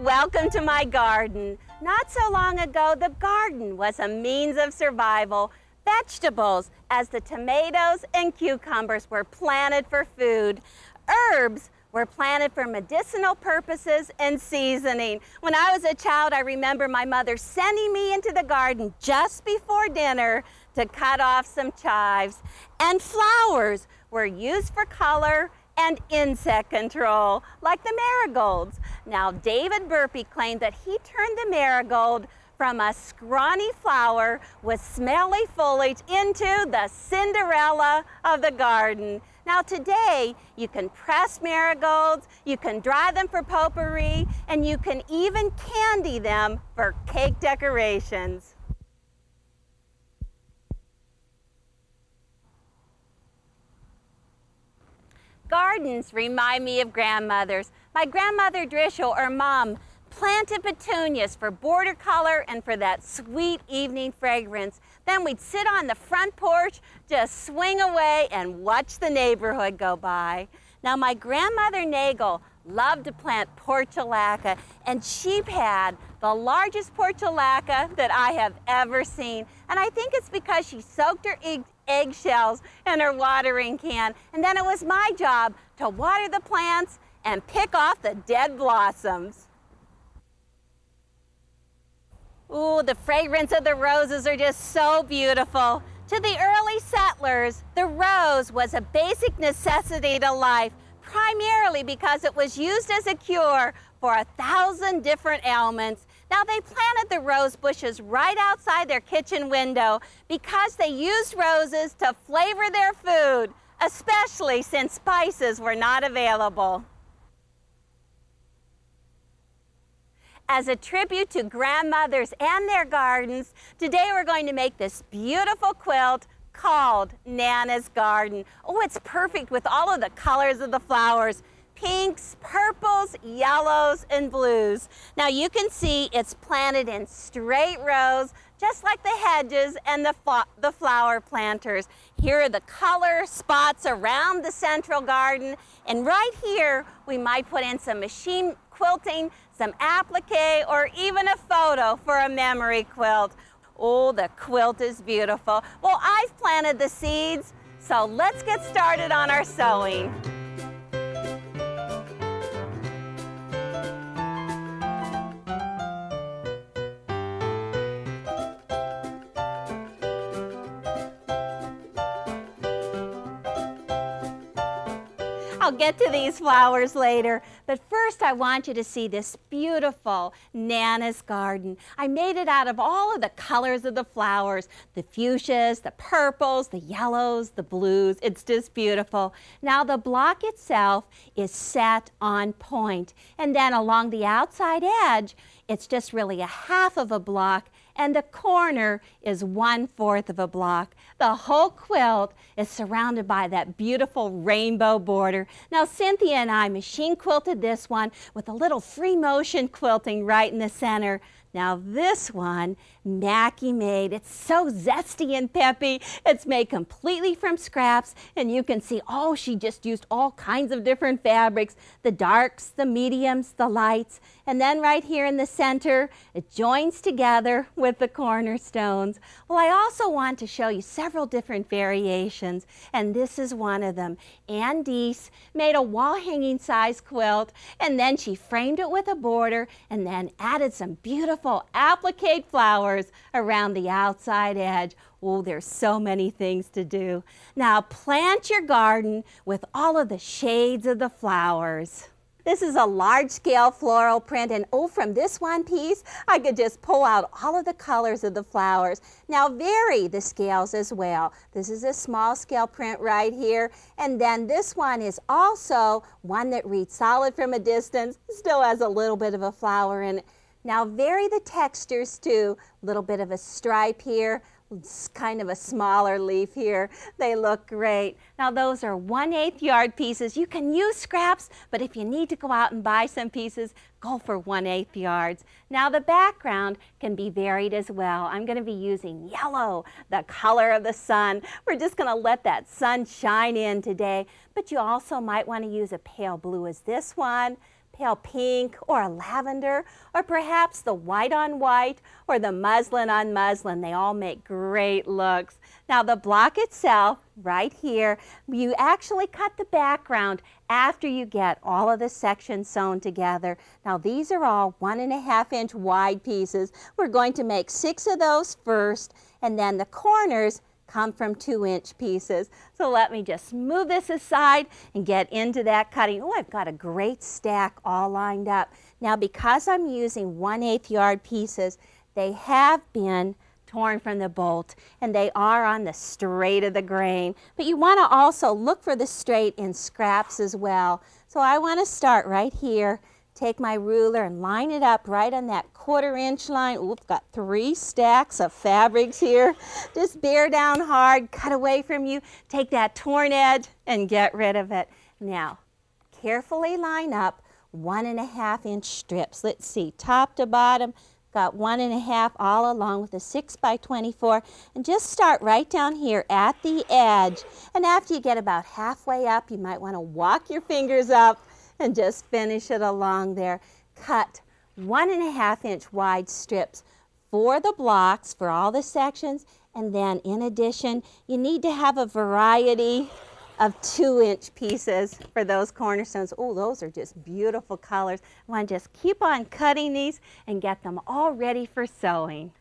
Welcome to my garden. Not so long ago, the garden was a means of survival. Vegetables, as the tomatoes and cucumbers, were planted for food. Herbs were planted for medicinal purposes and seasoning. When I was a child, I remember my mother sending me into the garden just before dinner to cut off some chives. And flowers were used for color and insect control, like the marigolds. Now, David Burpee claimed that he turned the marigold from a scrawny flower with smelly foliage into the Cinderella of the garden. Now today, you can press marigolds, you can dry them for potpourri, and you can even candy them for cake decorations. Gardens remind me of grandmothers. My grandmother Drischel, or Mom, planted petunias for border color and for that sweet evening fragrance. Then we'd sit on the front porch, just swing away and watch the neighborhood go by. Now my grandmother Nagel loved to plant portulaca, and she had the largest portulaca that I have ever seen. And I think it's because she soaked her eggshells in her watering can, and then it was my job to water the plants and pick off the dead blossoms. Ooh, the fragrance of the roses are just so beautiful. To the early settlers, the rose was a basic necessity to life, primarily because it was used as a cure for 1,000 different ailments. Now, they planted the rose bushes right outside their kitchen window because they used roses to flavor their food, especially since spices were not available. As a tribute to grandmothers and their gardens, today we're going to make this beautiful quilt called Nana's Garden. Oh, it's perfect with all of the colors of the flowers. Pinks, purples, yellows, and blues. Now you can see it's planted in straight rows, just like the hedges and the flower planters. Here are the color spots around the central garden. And right here, we might put in some machine quilting, some applique, or even a photo for a memory quilt. Oh, the quilt is beautiful. Well, I've planted the seeds, so let's get started on our sewing. I'll get to these flowers later, but first I want you to see this beautiful Nana's Garden. I made it out of all of the colors of the flowers, the fuchsias, the purples, the yellows, the blues. It's just beautiful. Now the block itself is set on point, and then along the outside edge, it's just really a half of a block, and the corner is 1/4 of a block. The whole quilt is surrounded by that beautiful rainbow border. Now Cynthia and I machine quilted this one with a little free motion quilting right in the center. Now this one, Mackie made. It's so zesty and peppy. It's made completely from scraps, and you can see, oh, she just used all kinds of different fabrics, the darks, the mediums, the lights, and then right here in the center, it joins together with the cornerstones. Well, I also want to show you several different variations, and this is one of them. Ann Deese made a wall hanging size quilt, and then she framed it with a border, and then added some beautiful applique flowers around the outside edge. Oh, there's so many things to do. Now plant your garden with all of the shades of the flowers. This is a large-scale floral print, and oh, from this one piece, I could just pull out all of the colors of the flowers. Now vary the scales as well. This is a small scale print right here, and then this one is also one that reads solid from a distance, still has a little bit of a flower in it. Now vary the textures too. A little bit of a stripe here, it's kind of a smaller leaf here. They look great. Now those are 1/8 yard pieces. You can use scraps, but if you need to go out and buy some pieces, go for 1/8 yards. Now the background can be varied as well. I'm going to be using yellow, the color of the sun. We're just going to let that sun shine in today, but you also might want to use a pale blue as this one, pale pink or a lavender, or perhaps the white on white or the muslin on muslin. They all make great looks. Now the block itself, right here, you actually cut the background after you get all of the sections sewn together. Now these are all 1.5 inch wide pieces. We're going to make 6 of those first, and then the corners come from 2-inch pieces. So let me just move this aside and get into that cutting. Oh, I've got a great stack all lined up. Now because I'm using 1/8 yard pieces, they have been torn from the bolt and they are on the straight of the grain. But you want to also look for the straight in scraps as well. So I want to start right here. Take my ruler and line it up right on that 1/4 inch line. Ooh, I've got 3 stacks of fabrics here. Just bear down hard, cut away from you, take that torn edge and get rid of it. Now, carefully line up 1.5 inch strips. Let's see, top to bottom, got 1.5 all along with a 6 by 24. And just start right down here at the edge. And after you get about halfway up, you might want to walk your fingers up and just finish it along there. Cut 1.5 inch wide strips for the blocks, for all the sections, and then in addition, you need to have a variety of 2-inch pieces for those cornerstones. Oh, those are just beautiful colors. I want to just keep on cutting these and get them all ready for sewing.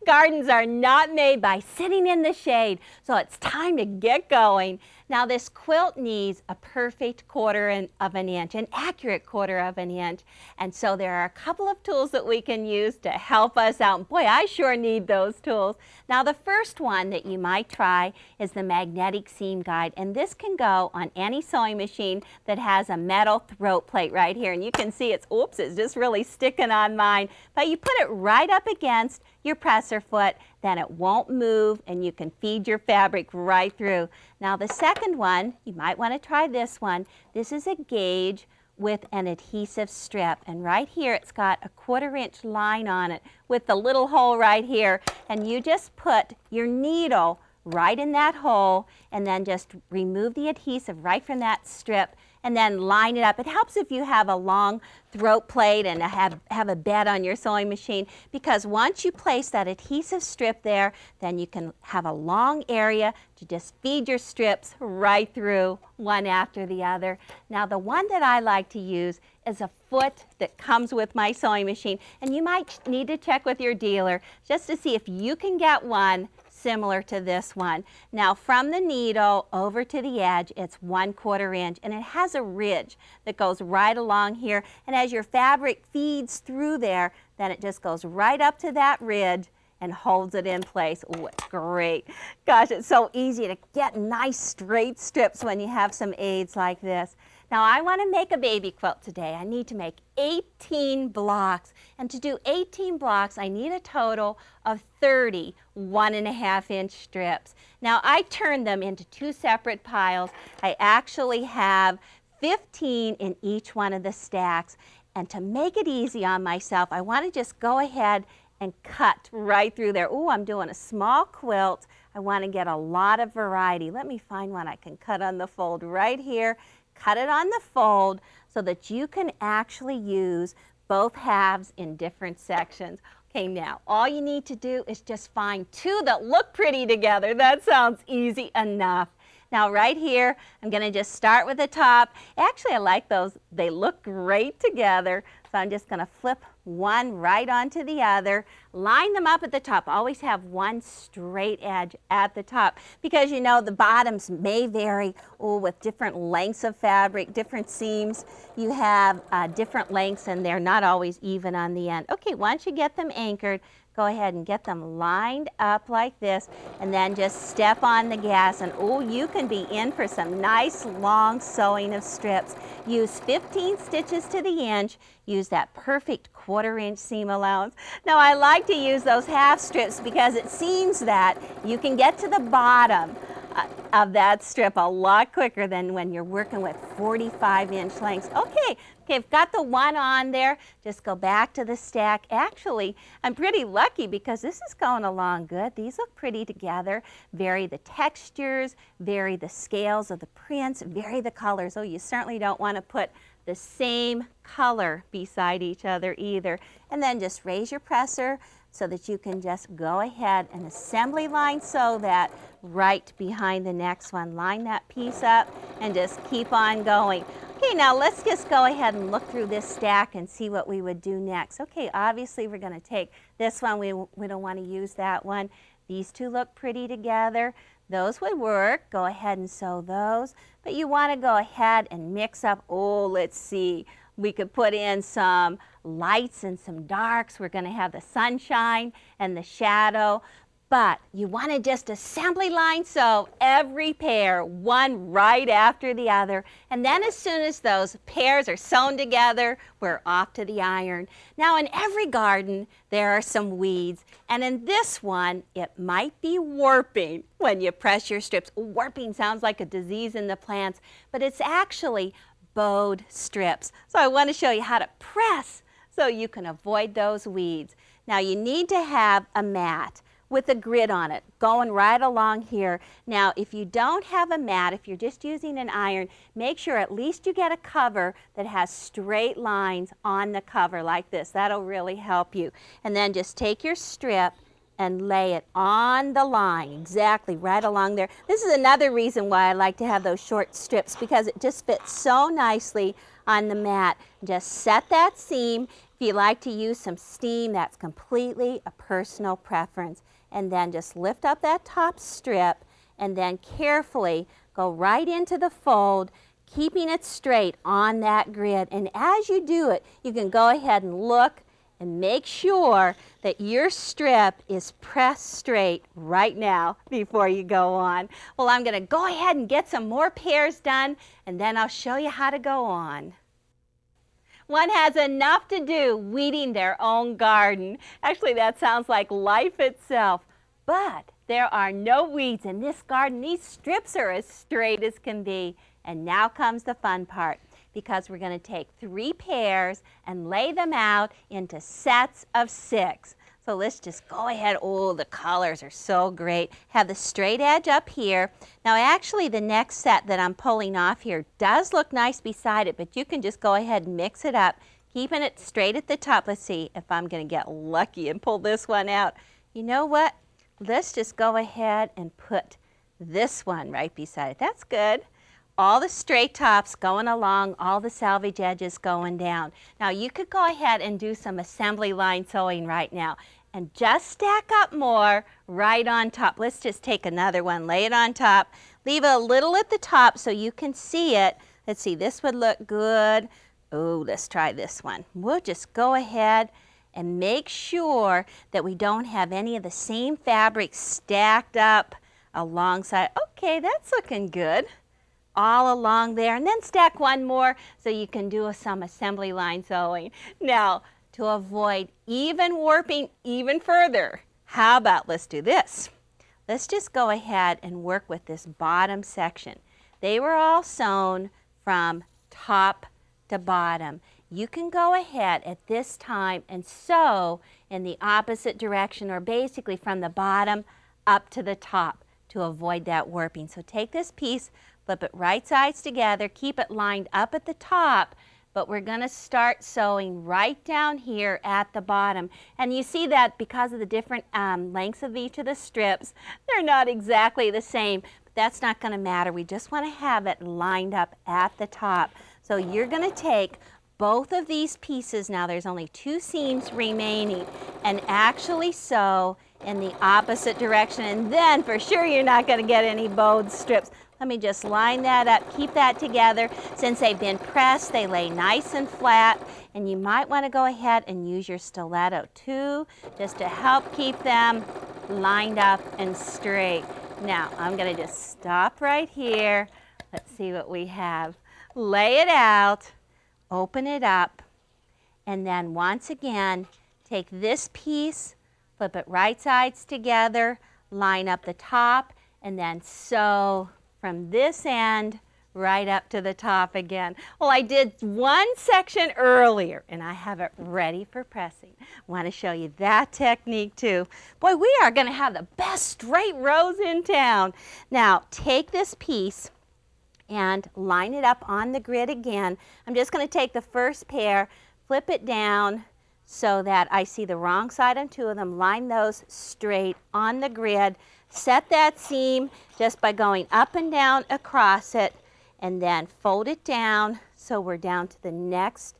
Gardens are not made by sitting in the shade, so it's time to get going. Now this quilt needs a perfect 1/4 of an inch, an accurate 1/4 of an inch. And so there are a couple of tools that we can use to help us out. Boy, I sure need those tools. Now the first one that you might try is the magnetic seam guide. And this can go on any sewing machine that has a metal throat plate right here. And you can see it's just really sticking on mine. But you put it right up against your presser foot, then it won't move and you can feed your fabric right through. Now the second one, you might want to try this one. This is a gauge with an adhesive strip, and right here it's got a 1/4 inch line on it with the little hole right here, and you just put your needle right in that hole and then just remove the adhesive right from that strip and then line it up. It helps if you have a long throat plate and have a bed on your sewing machine, because once you place that adhesive strip there, then you can have a long area to just feed your strips right through, one after the other. Now the one that I like to use is a foot that comes with my sewing machine, and you might need to check with your dealer just to see if you can get one similar to this one. Now from the needle over to the edge, it's 1/4 inch, and it has a ridge that goes right along here, and as your fabric feeds through there, then it just goes right up to that ridge and holds it in place. Oh, it's great. Gosh, it's so easy to get nice straight strips when you have some aids like this. Now I want to make a baby quilt today. I need to make 18 blocks. And to do 18 blocks, I need a total of 30 1.5 inch strips. Now I turned them into 2 separate piles. I actually have 15 in each one of the stacks. And to make it easy on myself, I want to just go ahead and cut right through there. Oh, I'm doing a small quilt. I want to get a lot of variety. Let me find one I can cut on the fold right here. Cut it on the fold so that you can actually use both halves in different sections. Okay, now all you need to do is just find 2 that look pretty together. That sounds easy enough. Now right here, I'm going to just start with the top. Actually, I like those. They look great together. So I'm just going to flip one right onto the other. Line them up at the top. Always have one straight edge at the top, because you know the bottoms may vary with different lengths of fabric, different seams. You have different lengths and they're not always even on the end. Okay, once you get them anchored, go ahead and get them lined up like this, and then just step on the gas, and oh, you can be in for some nice long sewing of strips. Use 15 stitches to the inch. Use that perfect 1/4 inch seam allowance. Now I like to use those half strips because it seems that you can get to the bottom of that strip a lot quicker than when you're working with 45-inch lengths. Okay, I've got the one on there. Just go back to the stack. Actually, I'm pretty lucky because this is going along good. These look pretty together. Vary the textures, vary the scales of the prints, vary the colors. Oh, you certainly don't want to put the same color beside each other either. And then just raise your presser so that you can just go ahead and assembly line sew that right behind the next one. Line that piece up and just keep on going. Okay, now let's just go ahead and look through this stack and see what we would do next. Okay, obviously we're going to take this one. We don't want to use that one. These two look pretty together. Those would work. Go ahead and sew those. But you want to go ahead and mix up, oh, let's see. We could put in some lights and some darks. We're going to have the sunshine and the shadow. But you want to just assembly line sew every pair, one right after the other. And then as soon as those pairs are sewn together, we're off to the iron. Now in every garden, there are some weeds. And in this one, it might be warping when you press your strips. Warping sounds like a disease in the plants, but it's actually bowed strips. So I want to show you how to press so you can avoid those weeds. Now you need to have a mat with a grid on it going right along here. Now if you don't have a mat, if you're just using an iron, make sure at least you get a cover that has straight lines on the cover like this. That'll really help you. And then just take your strip and lay it on the line, exactly right along there. This is another reason why I like to have those short strips, because it just fits so nicely on the mat. Just set that seam. If you like to use some steam, that's completely a personal preference. And then just lift up that top strip and then carefully go right into the fold, keeping it straight on that grid. And as you do it, you can go ahead and look and make sure that your strip is pressed straight right now before you go on. Well, I'm going to go ahead and get some more pairs done, and then I'll show you how to go on. One has enough to do weeding their own garden. Actually, that sounds like life itself. But there are no weeds in this garden. These strips are as straight as can be. And now comes the fun part, because we're going to take 3 pairs and lay them out into sets of 6. So let's just go ahead. Oh, the colors are so great. Have the straight edge up here. Now actually the next set that I'm pulling off here does look nice beside it, but you can just go ahead and mix it up, keeping it straight at the top. Let's see if I'm going to get lucky and pull this one out. You know what? Let's just go ahead and put this one right beside it. That's good. All the straight tops going along, all the salvage edges going down. Now you could go ahead and do some assembly line sewing right now and just stack up more right on top. Let's just take another one, lay it on top, leave a little at the top so you can see it. Let's see, this would look good. Oh, let's try this one. We'll just go ahead and make sure that we don't have any of the same fabric stacked up alongside. Okay, that's looking good. All along there, and then stack one more so you can do some assembly line sewing. Now, to avoid even warping even further, how about let's do this? Let's just go ahead and work with this bottom section. They were all sewn from top to bottom. You can go ahead at this time and sew in the opposite direction, or basically from the bottom up to the top, to avoid that warping. So take this piece, flip it right sides together, keep it lined up at the top, but we're going to start sewing right down here at the bottom. And you see that because of the different lengths of each of the strips, they're not exactly the same, but that's not going to matter. We just want to have it lined up at the top. So you're going to take both of these pieces, now there's only 2 seams remaining, and actually sew in the opposite direction, and then for sure you're not going to get any bowed strips. Let me just line that up, keep that together. Since they've been pressed, they lay nice and flat, and you might want to go ahead and use your stiletto too, just to help keep them lined up and straight. Now, I'm going to just stop right here. Let's see what we have. Lay it out, open it up, and then once again, take this piece, flip it right sides together, line up the top, and then sew from this end right up to the top again. Well, I did one section earlier and I have it ready for pressing. I want to show you that technique too. Boy, we are going to have the best straight rows in town. Now, take this piece and line it up on the grid again. I'm just going to take the first pair, flip it down so that I see the wrong side on two of them, line those straight on the grid, set that seam just by going up and down across it, and then fold it down so we're down to the next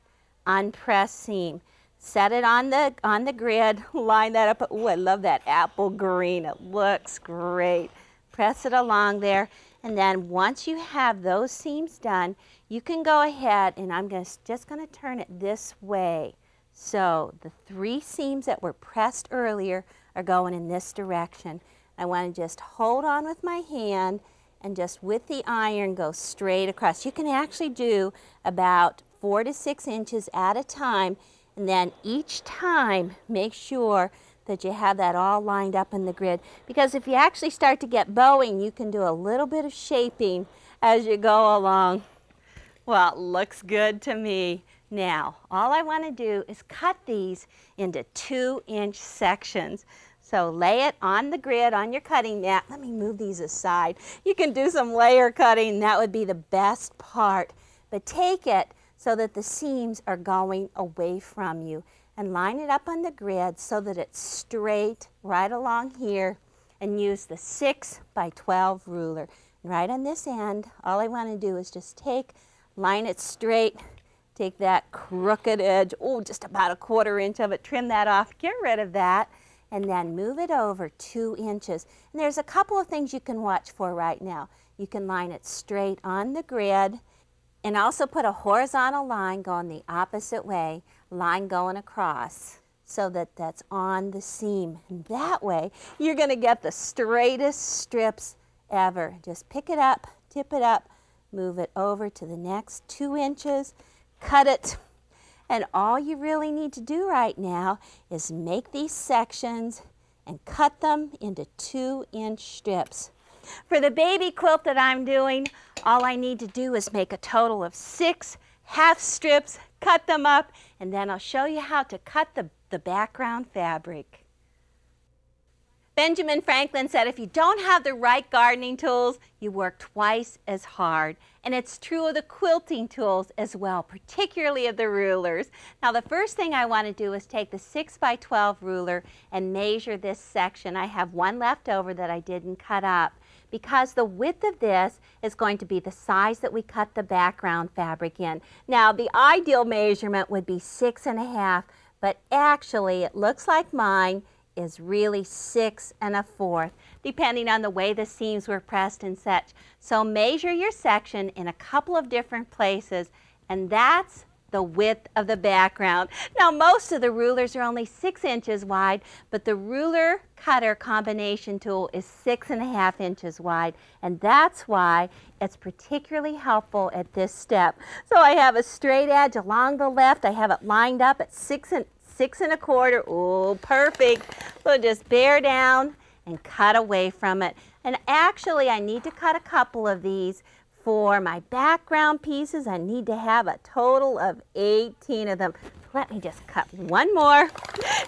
unpressed seam. Set it on the grid, line that up. Oh, I love that apple green. It looks great. Press it along there, and then once you have those seams done, you can go ahead, and I'm just going to turn it this way. So the 3 seams that were pressed earlier are going in this direction. I want to just hold on with my hand and just with the iron go straight across. You can actually do about 4 to 6 inches at a time, and then each time make sure that you have that all lined up in the grid, because if you actually start to get bowing, you can do a little bit of shaping as you go along. Well, it looks good to me. Now, all I want to do is cut these into 2-inch sections. So lay it on the grid on your cutting mat. Let me move these aside. You can do some layer cutting. That would be the best part. But take it so that the seams are going away from you, and line it up on the grid so that it's straight right along here, and use the 6 by 12 ruler. And right on this end, all I want to do is just line it straight, take that crooked edge, oh, just about 1/4 inch of it, trim that off, get rid of that, and then move it over 2 inches. And there's a couple of things you can watch for right now. You can line it straight on the grid, and also put a horizontal line going the opposite way, line going across, so that that's on the seam. And that way, you're going to get the straightest strips ever. Just pick it up, tip it up, move it over to the next 2 inches, cut it. And all you really need to do right now is make these sections and cut them into 2-inch strips. For the baby quilt that I'm doing, all I need to do is make a total of 6 half strips, cut them up, and then I'll show you how to cut the background fabric. Benjamin Franklin said, if you don't have the right gardening tools, you work twice as hard. And it's true of the quilting tools as well, particularly of the rulers. Now, the first thing I want to do is take the 6 by 12 ruler and measure this section. I have one left over that I didn't cut up, because the width of this is going to be the size that we cut the background fabric in. Now, the ideal measurement would be 6.5, but actually it looks like mine is really 6 1/4, depending on the way the seams were pressed and such. So measure your section in a couple of different places, and that's the width of the background. Now, most of the rulers are only 6 inches wide, but the ruler cutter combination tool is 6.5 inches wide, and that's why it's particularly helpful at this step. So I have a straight edge along the left. I have it lined up at 6 1/4. Oh, perfect. So just bear down and cut away from it. And actually, I need to cut a couple of these. For my background pieces, I need to have a total of 18 of them. Let me just cut one more,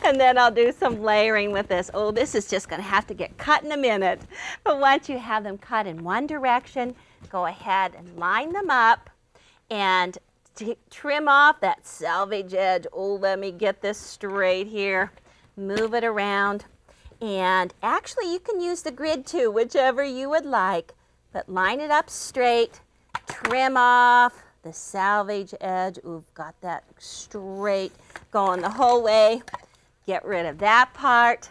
and then I'll do some layering with this. Oh, this is just going to have to get cut in a minute. But once you have them cut in one direction, go ahead and line them up and trim off that selvage edge. Oh, let me get this straight here. Move it around. And actually, you can use the grid too, whichever you would like. But line it up straight, trim off the selvage edge. Ooh, got that straight going the whole way. Get rid of that part.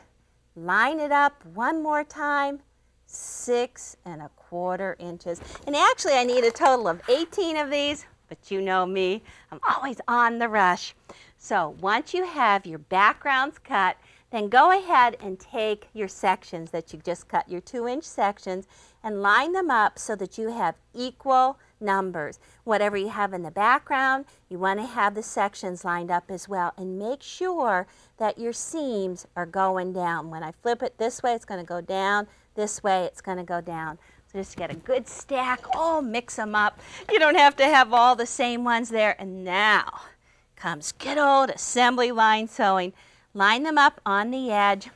Line it up one more time, 6 1/4 inches. And actually, I need a total of 18 of these, but you know me, I'm always on the rush. So once you have your backgrounds cut, then go ahead and take your sections that you just cut, your 2-inch sections, and line them up so that you have equal numbers. Whatever you have in the background, you want to have the sections lined up as well. And make sure that your seams are going down. When I flip it this way, it's going to go down. this way it's going to go down. So just get a good stack. Oh, mix them up. You don't have to have all the same ones there. And now comes good old assembly line sewing. Line them up on the edge.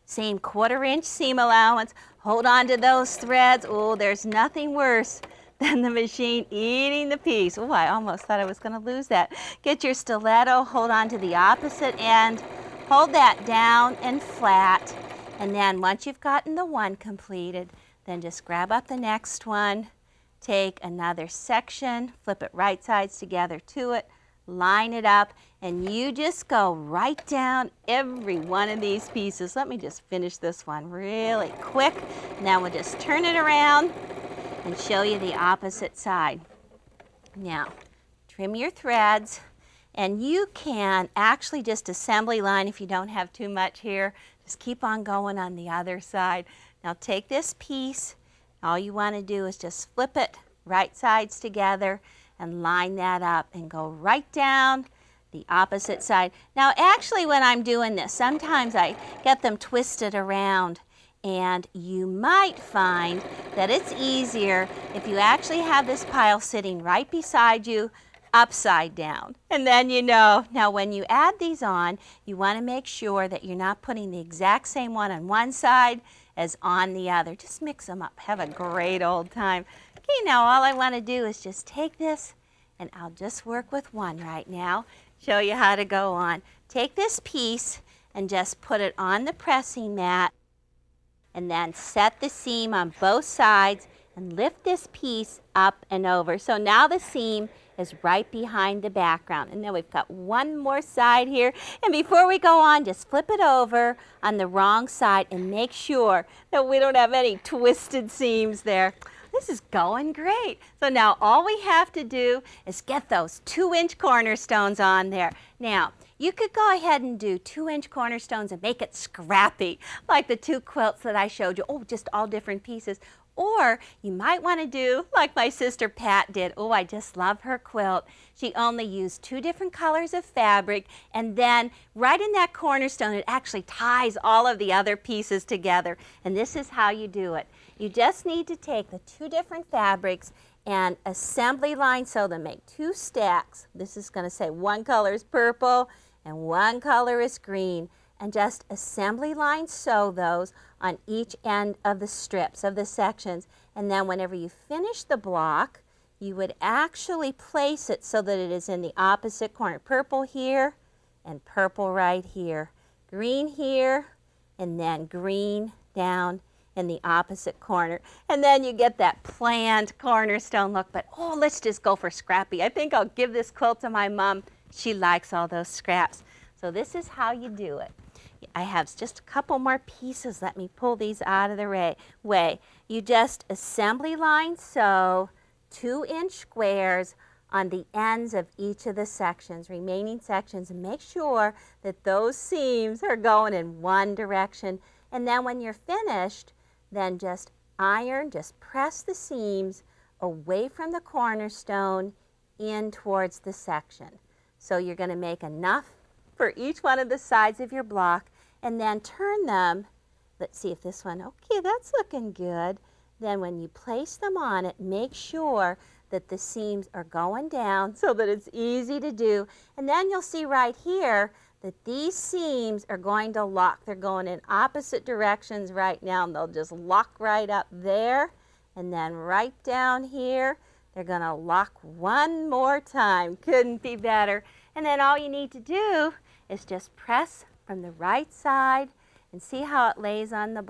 Same 1/4 inch seam allowance. Hold on to those threads. Oh, there's nothing worse than the machine eating the piece. Oh, I almost thought I was going to lose that. Get your stiletto. Hold on to the opposite end. Hold that down and flat. And then once you've gotten the one completed, then just grab up the next one, take another section, flip it right sides together to it, line it up, and you just go right down every one of these pieces. Let me just finish this one really quick. Now we'll just turn it around and show you the opposite side. Now, trim your threads, and you can actually just assembly line if you don't have too much here. Just keep on going on the other side. Now take this piece, all you want to do is just flip it right sides together and line that up and go right down the opposite side. Now actually when I'm doing this, sometimes I get them twisted around, and you might find that it's easier if you actually have this pile sitting right beside you upside down. And then you know, now when you add these on, you want to make sure that you're not putting the exact same one on one side as on the other. Just mix them up. Have a great old time. Okay, now all I want to do is just take this, and I'll just work with one right now. Show you how to go on. Take this piece and just put it on the pressing mat, and then set the seam on both sides and lift this piece up and over. So now the seam is right behind the background. And then we've got one more side here. And before we go on, just flip it over on the wrong side and make sure that we don't have any twisted seams there. This is going great. So now all we have to do is get those 2-inch cornerstones on there. Now, you could go ahead and do 2-inch cornerstones and make it scrappy, like the 2 quilts that I showed you. Oh, just all different pieces. Or you might want to do like my sister Pat did. Oh, I just love her quilt. She only used 2 different colors of fabric, and then right in that cornerstone, it actually ties all of the other pieces together. And this is how you do it. You just need to take the 2 different fabrics and assembly line sew them. Make 2 stacks. This is going to say one color is purple and one color is green. And just assembly line sew those on each end of the strips, of the sections. And then whenever you finish the block, you would actually place it so that it is in the opposite corner. Purple here and purple right here. Green here and then green down in the opposite corner. And then you get that planned cornerstone look. But oh, let's just go for scrappy. I think I'll give this quilt to my mom. She likes all those scraps. So this is how you do it. I have just a couple more pieces. Let me pull these out of the way. You just assembly line sew 2-inch squares on the ends of each of the sections, remaining sections, and make sure that those seams are going in one direction. And then when you're finished, then just iron, just press the seams away from the cornerstone in towards the section. So you're going to make enough for each one of the sides of your block, and then turn them. Let's see if this one, okay, that's looking good. Then when you place them on it, make sure that the seams are going down so that it's easy to do. And then you'll see right here that these seams are going to lock. They're going in opposite directions right now, and they'll just lock right up there. And then right down here, they're going to lock one more time. Couldn't be better. And then all you need to do is just press from the right side and see how it lays on the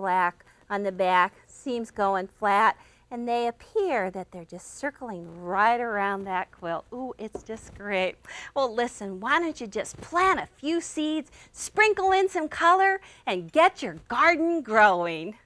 back, seams going flat, and they appear that they're just circling right around that quilt. Ooh, it's just great. Well, listen, why don't you just plant a few seeds, sprinkle in some color, and get your garden growing.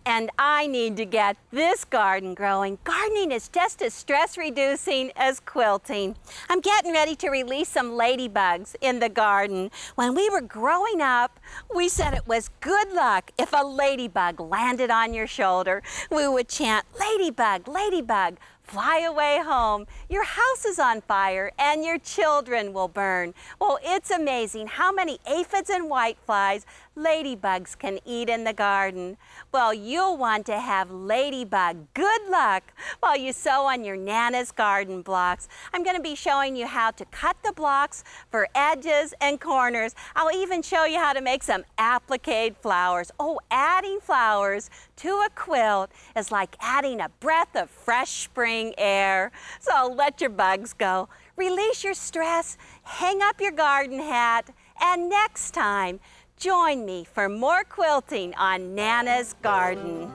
And I need to get this garden growing. Gardening is just as stress-reducing as quilting. I'm getting ready to release some ladybugs in the garden. When we were growing up, we said it was good luck if a ladybug landed on your shoulder. We would chant, "Ladybug, ladybug, fly away home. Your house is on fire and your children will burn. Well, it's amazing how many aphids and whiteflies ladybugs can eat in the garden. Well, you'll want to have ladybug good luck while you sew on your Nana's garden blocks. I'm going to be showing you how to cut the blocks for edges and corners. I'll even show you how to make some applique flowers. Oh, adding flowers to a quilt is like adding a breath of fresh spring air. So let your bugs go. Release your stress, hang up your garden hat, and next time, join me for more quilting on Nana's Garden.